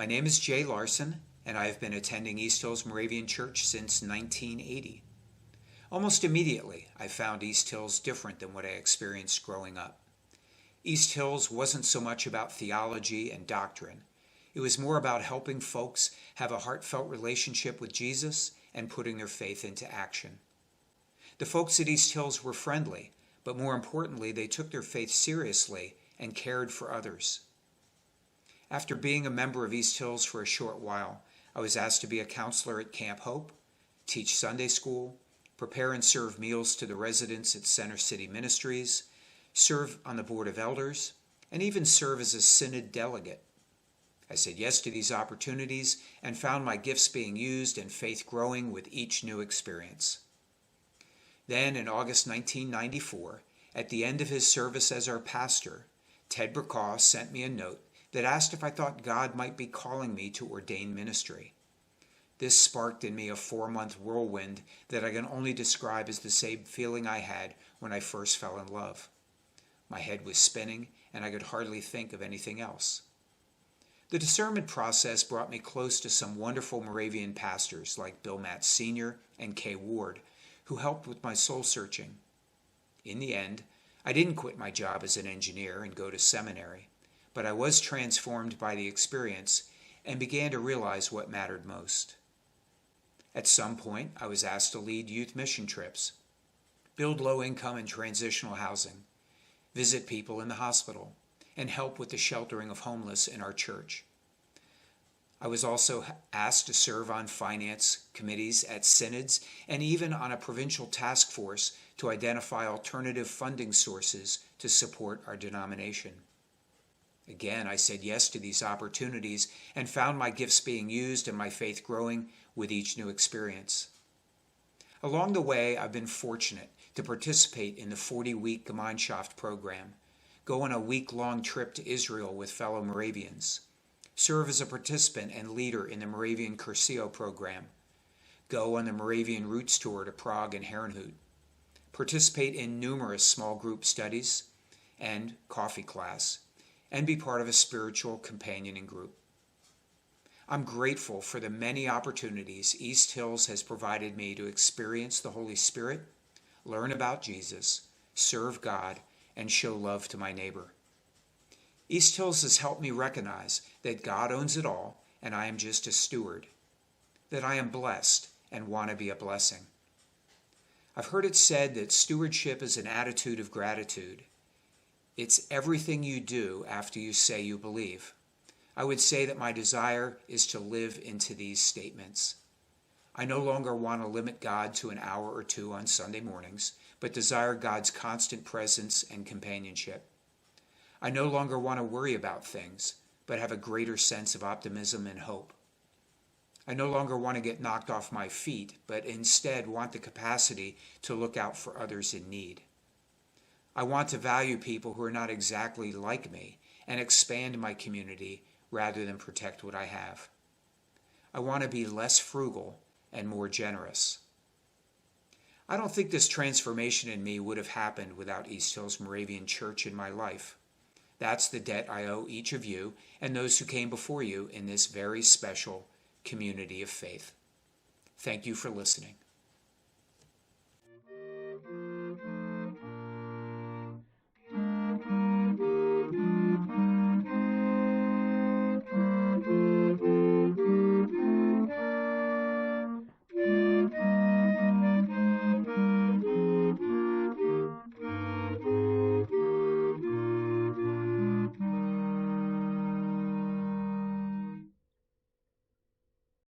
My name is Jay Larson, and I have been attending East Hills Moravian Church since 1980. Almost immediately, I found East Hills different than what I experienced growing up. East Hills wasn't so much about theology and doctrine. It was more about helping folks have a heartfelt relationship with Jesus and putting their faith into action. The folks at East Hills were friendly, but more importantly, they took their faith seriously and cared for others. After being a member of East Hills for a short while, I was asked to be a counselor at Camp Hope, teach Sunday school, prepare and serve meals to the residents at Center City Ministries, serve on the Board of Elders, and even serve as a synod delegate. I said yes to these opportunities and found my gifts being used and faith growing with each new experience. Then in August 1994, at the end of his service as our pastor, Ted Brokaw sent me a note that asked if I thought God might be calling me to ordain ministry. This sparked in me a 4-month whirlwind that I can only describe as the same feeling I had when I first fell in love. My head was spinning, and I could hardly think of anything else. The discernment process brought me close to some wonderful Moravian pastors like Bill Matz Sr. and Kay Ward, who helped with my soul searching. In the end, I didn't quit my job as an engineer and go to seminary, but I was transformed by the experience and began to realize what mattered most. At some point, I was asked to lead youth mission trips, build low-income and transitional housing, visit people in the hospital, and help with the sheltering of homeless in our church. I was also asked to serve on finance committees at synods and even on a provincial task force to identify alternative funding sources to support our denomination. Again, I said yes to these opportunities and found my gifts being used and my faith growing with each new experience. Along the way, I've been fortunate to participate in the 40-week Gemeinschaft program, go on a week-long trip to Israel with fellow Moravians, serve as a participant and leader in the Moravian Curcio program, go on the Moravian Roots Tour to Prague and Herrnhut, participate in numerous small group studies and coffee class, and be part of a spiritual companioning group. I'm grateful for the many opportunities East Hills has provided me to experience the Holy Spirit, learn about Jesus, serve God, and show love to my neighbor. East Hills has helped me recognize that God owns it all and I am just a steward, that I am blessed and want to be a blessing. I've heard it said that stewardship is an attitude of gratitude. It's everything you do after you say you believe. I would say that my desire is to live into these statements. I no longer want to limit God to an hour or two on Sunday mornings, but desire God's constant presence and companionship. I no longer want to worry about things, but have a greater sense of optimism and hope. I no longer want to get knocked off my feet, but instead want the capacity to look out for others in need. I want to value people who are not exactly like me and expand my community rather than protect what I have. I want to be less frugal and more generous. I don't think this transformation in me would have happened without East Hills Moravian Church in my life. That's the debt I owe each of you and those who came before you in this very special community of faith. Thank you for listening.